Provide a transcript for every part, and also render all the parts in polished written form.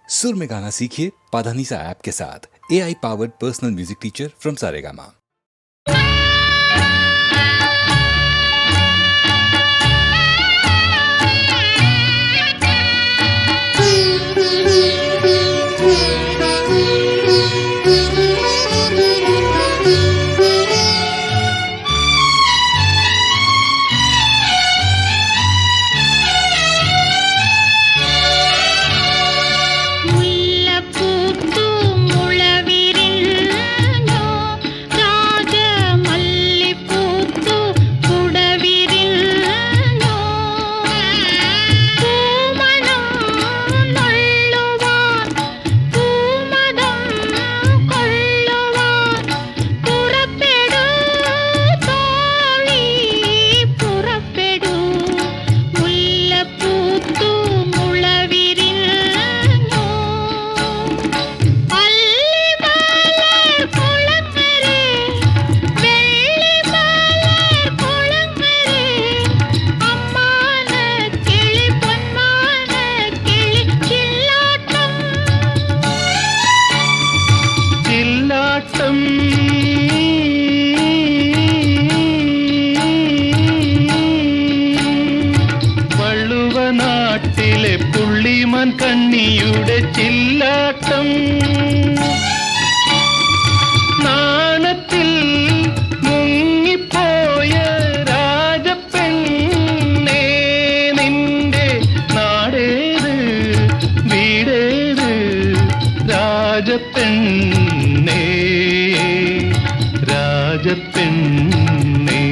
सुर में गाना सीखिए पाधानीसा ऐप के साथ। AI powered personal music teacher from Saregama. വള്ളുവനാട്ടിലെ പുള്ളിമാൻ കണ്ണിയുടെ ചില്ലാട്ടം നാണത്തിൽ മുങ്ങിപ്പോയ രാജപ്പെണ്ണേ നിന്റെ നാടേത് വീടേത് രാജപ്പെണ്ണേ രാജപ്പെണ്ണേ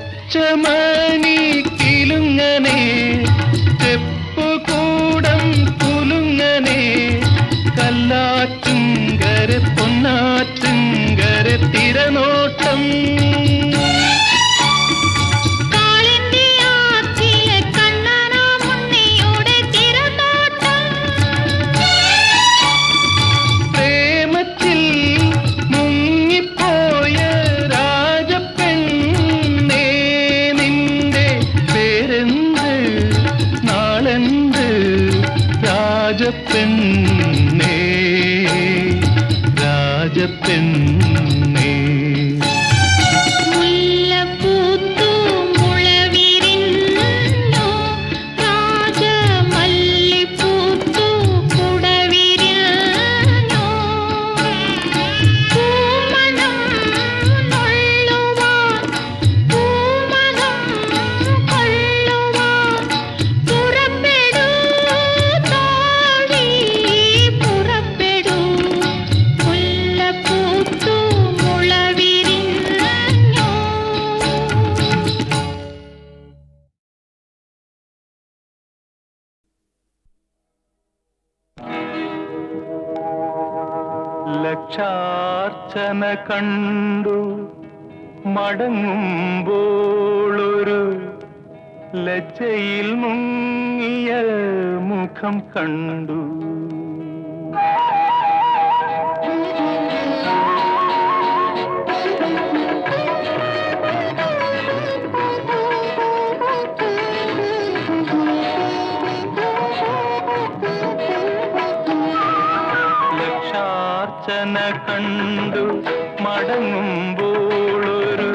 കച്ചമണി കിലുങ്ങനെ തെപ്പുകൂടം കുലുങ്ങനെ കല്ലാറ്റുങ്കര പൊന്നാറ്റുങ്കര തിരനോട്ടം രാജപ്പെണ്ണേ രാജപ്പെണ്ണേ ലക്ഷാർച്ചന കണ്ടു മടങ്ങുമ്പോളൊരു ലജ്ജയിൽ മുങ്ങിയ മുഖം കണ്ടു ലക്ഷാർച്ചന കണ്ടു മടങ്ങുമ്പോളൊരു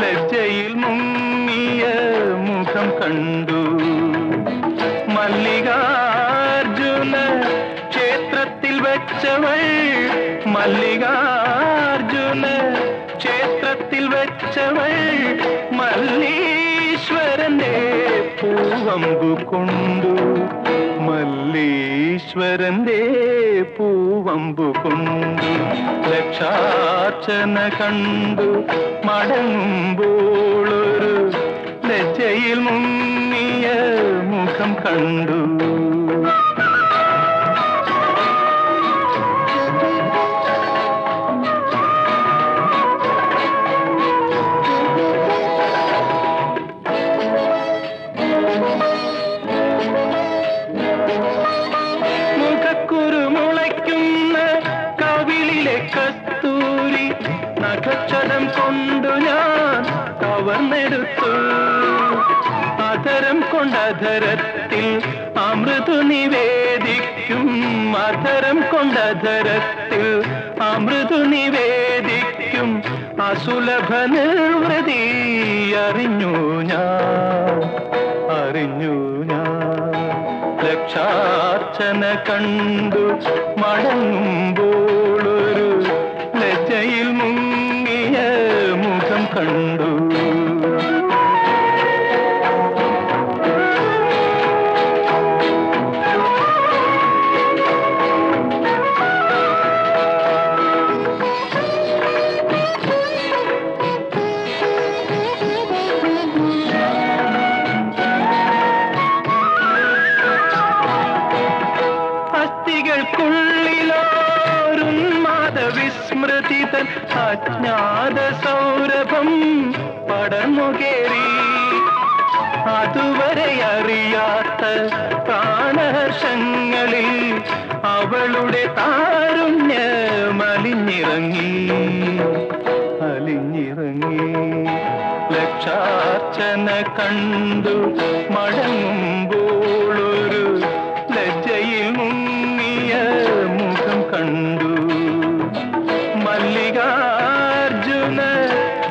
ലജ്ജയിൽ മുങ്ങിയ മുഖം കണ്ടു മല്ലികാർജുന ക്ഷേത്രത്തിൽ വെച്ചവൾ മല്ലികാർജുന ക്ഷേത്രത്തിൽ വെച്ചവൾ മല്ലീശ്വരന്റെ പൂവമ്പു കൊണ്ടു മല്ലീശ്വരന്റെ പൂവമ്പു കൊണ്ടു ലക്ഷാർച്ചന കണ്ടു മടങ്ങുമ്പോളൊരു ലജ്ജയിൽ മുങ്ങിയ മുഖം കണ്ടു കൊണ്ടു ഞാൻ കവർന്നെടുത്തു. അധരം കൊണ്ടധരത്തിൽ അമൃതു നിവേദിക്കും, അധരം കൊണ്ടധരത്തിൽ അമൃതു നിവേദിക്കും അസുലഭ നിർവൃതി അറിഞ്ഞു ഞാൻ, അറിഞ്ഞു ഞാൻ. ലക്ഷാർച്ചന കണ്ടു മടങ്ങുമ്പോളൊരു ലജ്ജയിൽ മുങ്ങിയ മുഖം കണ്ടു. വിസ്മൃതിതൻ അജ്ഞാത സൗരഭം പടർന്നുകേറി. അതുവരെ അറിയാത്ത പ്രാണഹർഷങ്ങളിൽ അവളുടെ താരുണ്യമലിഞ്ഞിറങ്ങി, അലിഞ്ഞിറങ്ങി. ലക്ഷാർച്ചന കണ്ടു മടങ്ങുമ്പോളൊരു ലജ്ജയിൽ മുങ്ങിയ മുഖം കണ്ടു. മല്ലികാർജുന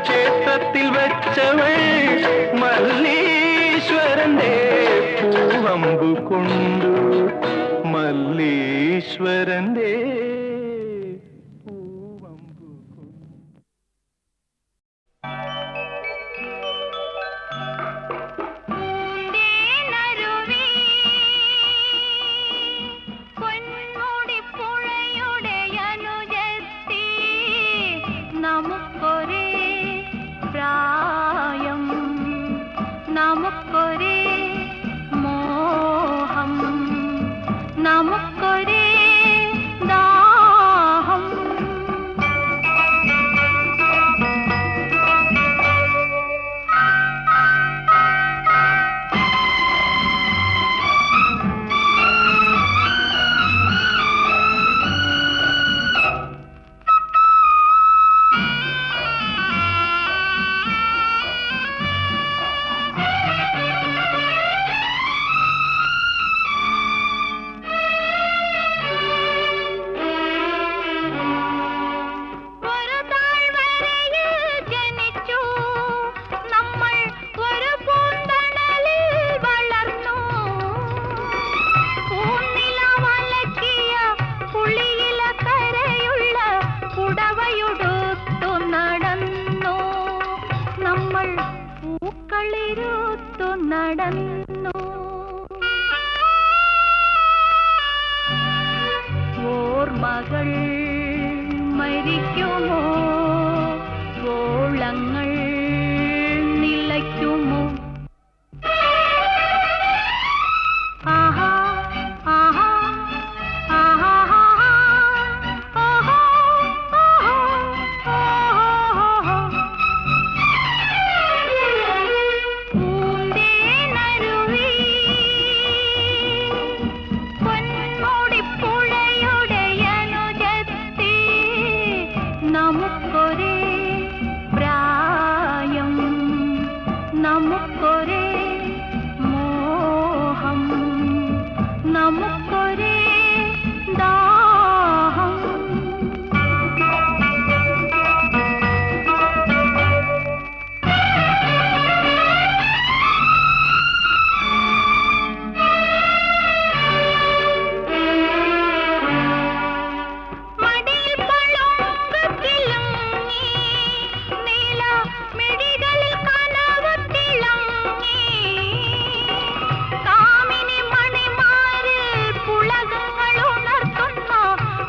ക്ഷേത്രത്തിൽ വെച്ചവൾ മല്ലീശ്വരന്റെ പൂവമ്പു കൊണ്ടു, മല്ലീശ്വരന്റെ പൂവമ്പു കൊണ്ടു. നമുക്കൊരേ പ്രായം, നമുക്കൊരേ മോഹം, നമുക്കൊരേ ദാഹം. നടന്നു ഓർമ്മകൾ മരിക്കുമോ, ഓളങ്ങൾ നിലയ്ക്കുമോ? ആഹാ ആഹാ ആഹാ ആഹാ ആഹാ. പൂന്തേനരുവി പൊന്മുടിപ്പുഴയുടെ അനുജത്തി, നമുക്കൊരേ പ്രായം, നമുക്കൊരേ മോഹം, നമുക്കൊരേ ദാഹം. മടിയിൽ പളുങ്കത്തിലങ്ങി, നീല മിഴികളിൽ കനവ് തിളങ്ങി, കാമിനി മണിമാരിൽ പുളകങ്ങൾ ഉണർത്തുന്ന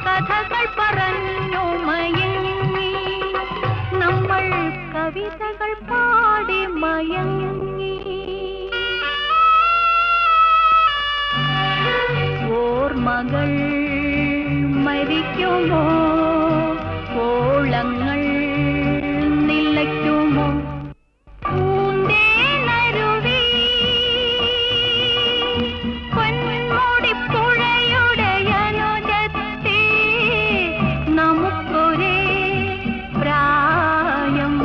കഥകൾ പറഞ്ഞു മയങ്ങി, നമ്മൾ കവിതകൾ പാടി മയങ്ങി. ഓർമ്മകൾ മരിക്കുമോ, ഓളങ്ങൾ നിലയ്ക്കുമോ? പൂന്തേനരുവി പൊന്മുടിപ്പുഴയുടെ അനുജത്തി, നമുക്കൊരേ പ്രായം,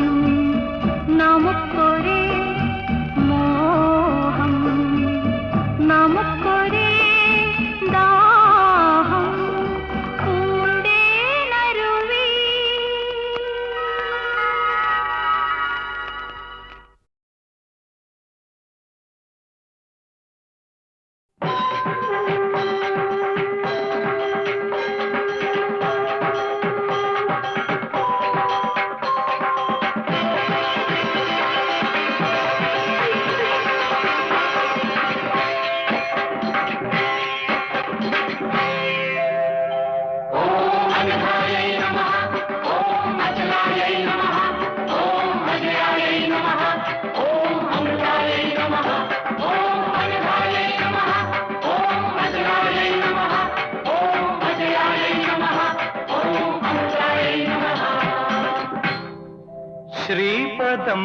ശ്രീപദം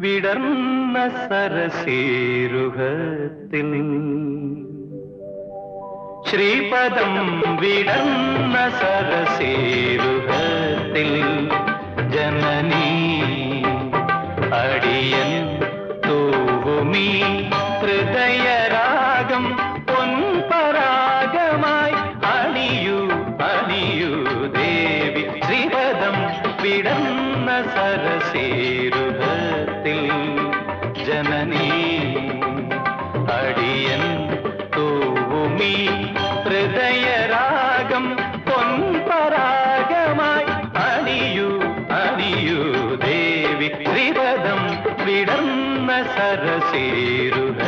വിടർന്ന സരസീരുഹത്തിൽ ശ്രീപദം വിടർന്ന സരസീരുഹത്തിൽ ജനനീ അടിയൻ തൂവുമീ ഹൃദയരാഗം പൊൻപരാഗമായി അണിയൂ അണിയൂ ദേവി ശ്രീപദം വിടർന്ന സരസീരുഹത്തിൽ ജനനീ അടിയൻ തൂവുമീ ഹൃദയരാഗം പൊൻപരാഗമായി അണിയൂ അണിയൂ ദേവി ശ്രീപദം വിടർന്ന സരസീരുഹത്തിൽ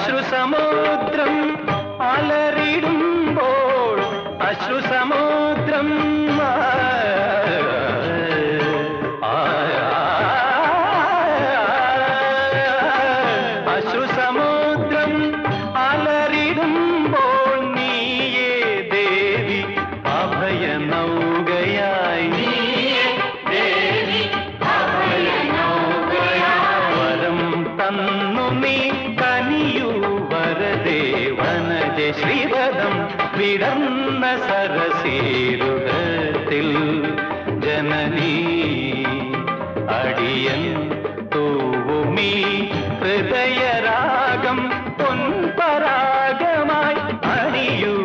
അശ്രുസമുദ്രം അലറിടുമ്പോൾ അശ്രുസമുദ്രം അശ്രുസമുദ്രം അലറിടുമ്പോൾ നീയേ ദേവി അഭയ നൗകയായി വരം തന്നു നീ കനിയൂ വരദേ വനജ ശ്രീപദം വിടർന്ന സരസീരുഹത്തിൽ ജനനീ അടിയൻ തൂവുമീ ഹൃദയരാഗം പൊൻപരാഗമായി അണിയൂ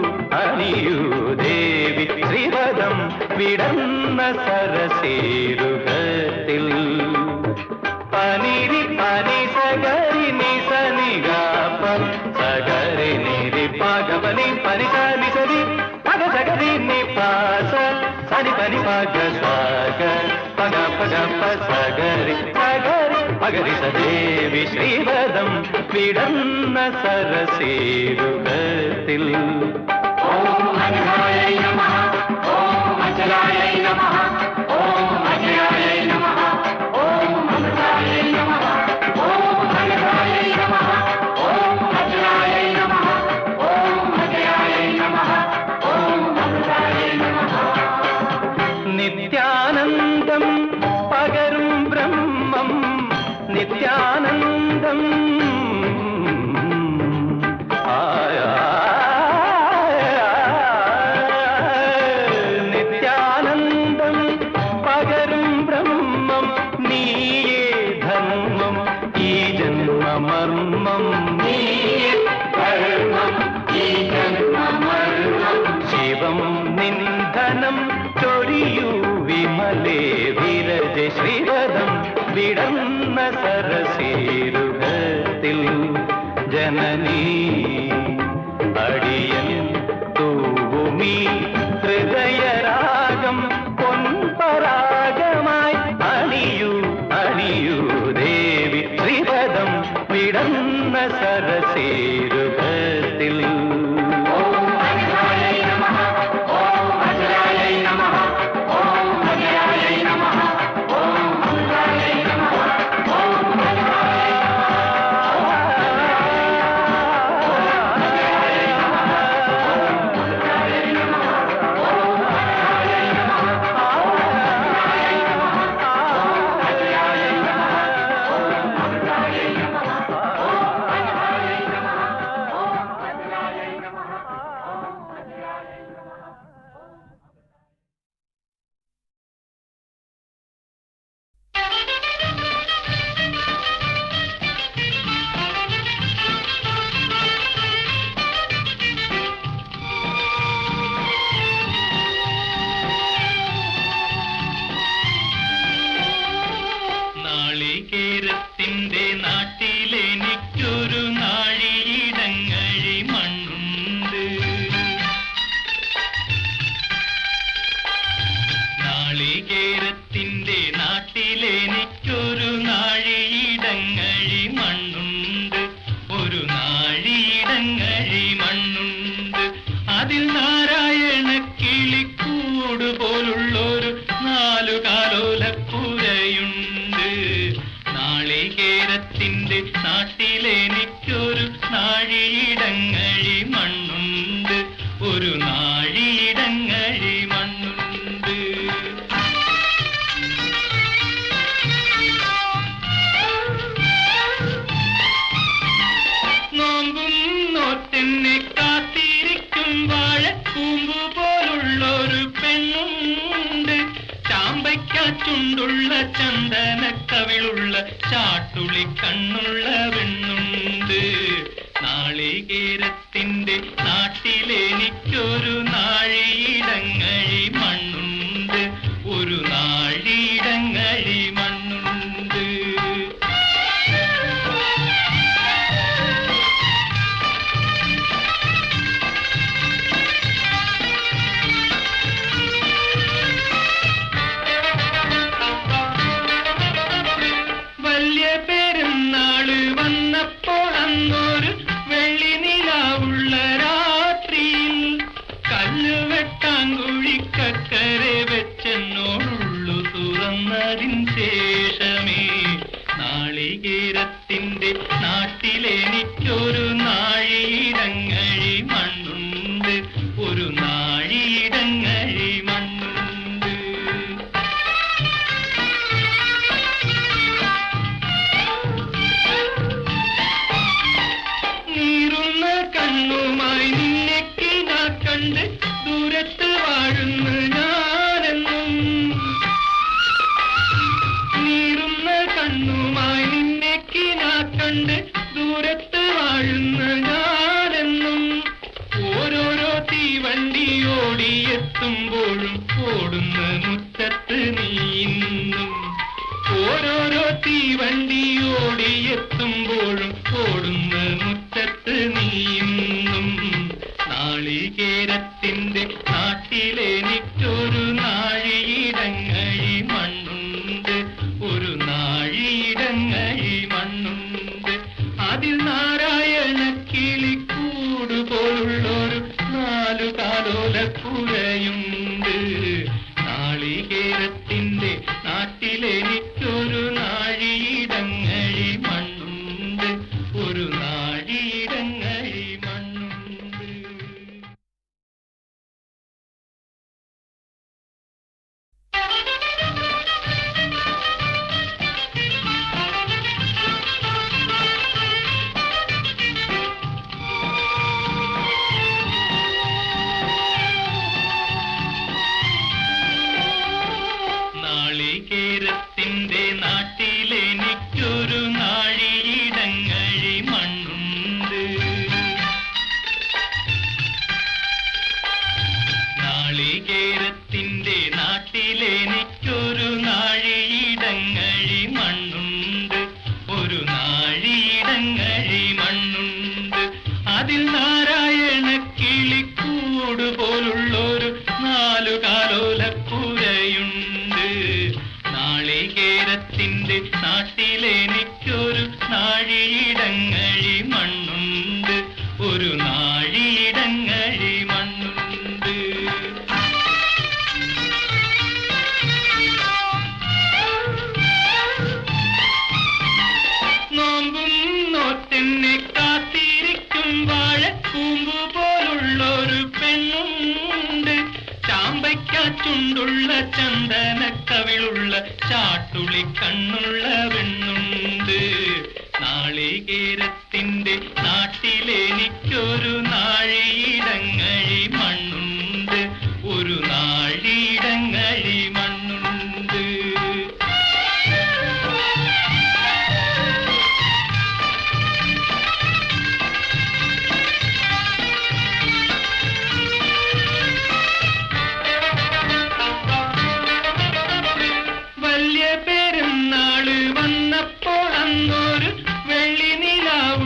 അണിയൂ ദേവി ശ്രീപദം വിടർന്ന സരസീരുഹത്തിൽ പനിരി പനി സഗരി നിസ നിഗാപ സഗരി നിരി പാഗമനി പനി സനി സരി പഗ സഗരി നിപാസ സനി പനി പഗ സഗ പഗ പഗ പ സഗരി സഗരി പഗരി സദേവി ശ്രീപദം വിടർന്ന സരസീരുഹത്തിൽ ഓം അനഘായൈ നമഃ ഓം അചലായൈ നമഃ ഓം അജയായൈ നമഃ ഓം അമൃതായൈ നമഃ ഓം അനഘായൈ നമഃ ഓം അചലായൈ നമഃ ഓം അജയായൈ നമഃ ഓം അമൃതായൈ നമഃ നിത്യാനന്ദം പകരും ബ്രഹ്മം നിത്യാനന്ദം നിത്യാനന്ദം പകരും ബ്രഹ്മം നീയേ ധർമ്മം ഈ ജന്മമർമ്മം ശിവം നിന്ധനം ചൊരിയൂ വിമലേ വിരജ ശ്രീപദം വിടർന്ന സരസീരുഹത്തിൽ ജനനീ അടിയൻ തൂവുമീ ഹൃദയരാഗം പൊൻപരാഗമായി അണിയൂ അണിയൂ ദേവി ശ്രീപദം വിടർന്ന സരസീരുഹത്തിൽ ഓം അനഘായൈ നമഃ ഓം അചലായൈ നമഃ ഓം അജയായൈ നമഃ ഓം അമൃതായൈ നമഃ ഓം അനഘായൈ നമഃ നാഴിയിടങ്ങഴി മണ്ണുണ്ട്, ഒരു നാഴിയിടങ്ങഴി മണ്ണുണ്ട്. നോമ്പും നോറ്റെന്നെ കാത്തിരിക്കും വാഴക്കൂമ്പ് പോലുള്ളൊരു പെണ്ണുണ്ട്, ചാമ്പയ്ക്കാച്ചുണ്ടുള്ള ചന്ദനക്കവിളുള്ള ചാട്ടുളി കണ്ണുള്ള പെണ്ണുണ്ട്. നാളികേരത്തിന്റെ നാട്ടിലെനിക്കൊരു നാഴിയിടങ്ങഴി മണ്ണുണ്ട്, ഒരു നാഴിയിടങ്ങഴി മണ്ണുണ്ട്. വലിയ പെരുന്നാള് വന്നപ്പോൾ അന്നൊരു വെള്ളി നിലാവുള്ള രാത്രിയിൽ കല്ലുവെട്ടാങ്കുഴിക്കക്കരെ വെച്ചെന്നോടുള്ളു തുറന്നതിൻ ശേഷമേ നാളികേരത്തിന്റെ നാട്ടിലെനിക്കൊരു നാഴിയിടങ്ങഴി മണ്ണുണ്ട്, ഒരു നാഴിയിടങ്ങഴി മണ്ണുണ്ട്. നീറുന്ന കണ്ണുമായി നിന്നെക്കിനാ കണ്ട് ദൂരത്ത് വാഴുന്ന ഞാനെന്നും, നീറുന്ന കണ്ണുമായി നിന്നെക്കിനാ കണ്ട് ദൂരത്ത് വാഴുന്ന ഞാനെന്നും, ഓരോരോ തീവണ്ടി ഓടിയെത്തുമ്പോഴും ഓടുന്ന മുറ്റത്ത് നീന്നും, ഓരോരോ തീവണ്ടി ഓടിയെത്തുമ്പോഴും ഓടുന്ന മുറ്റത്ത് നീന്നും. നാളികേരത്തിന്റെ നാട്ടിലെനിക്കൊരു നാഴിയിടങ്ങഴി മണ്ണുണ്ട്, ഒരു നാഴിയിടങ്ങഴി മണ്ണുണ്ട്. അതിൽ നാരായണ കിളിക്കൂട് പോലുള്ളൊരു 4 കാലോലപ്പുരയുണ്ട്. നാളികേരത്തിന്റെ നാട്ടിലെനിക്കൊരു നാഴിയിടങ്ങഴി മണ്ണുണ്ട്, ഒരു നാഴിയിടങ്ങഴി മണ്ണുണ്ട്. നാളികേരത്തിന്റെ നാട്ടിലെനിക്കൊരു നാഴിയിടങ്ങഴി മണ്ണുണ്ട്. നാളികേരത്തിന്റെ നാട്ടിലെനിക്കൊരു നാഴിയിടങ്ങഴി മണ്ണുണ്ട്, ഒരു നാഴിയിടങ്ങഴി മണ്ണുണ്ട്. അതിൽ നാരായണ കിളിക്കൂട് പോലുള്ളൊരു 4 കാലോലപ്പുരയുണ്ട്. നാളികേരത്തിന്റെ നാട്ടിലെനിക്കൊരു നാഴിയിടങ്ങഴി മണ്ണുണ്ട്, ഒരു നാഴിയിടങ്ങഴി മണ്ണുണ്ട്. നോമ്പും നോറ്റെന്നെ കാത്തിരിക്കും വാഴക്കൂമ്പ് പോലുള്ളൊരു പെണ്ണുണ്ട്, ചാമ്പയ്ക്കാച്ചുണ്ടുള്ള ചന്ദനക്കവിളുള്ള ചാട്ടുളി കണ്ണുള്ള പെണ്ണുണ്ട്. നാളികേരത്തിന്റെ നാട്ടിലെനിക്കൊരു നാഴിയിടങ്ങഴി മണ്ണുണ്ട്, ഒരു നാഴിയിടങ്ങഴി മണ്ണുണ്ട്. വലിയ പെരുന്നാള് വന്നപ്പോൾ അന്നൊരു വെള്ളി നിലാവ്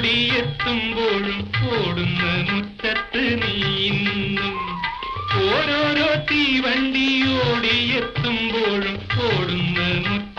ഓടിയെത്തുമ്പോഴും ഓടുന്ന മുറ്റത്ത് നീന്നും ഓരോരോ തീവണ്ടി ഓടിയെത്തുമ്പോഴും ഓടുന്ന മുറ്റത്ത്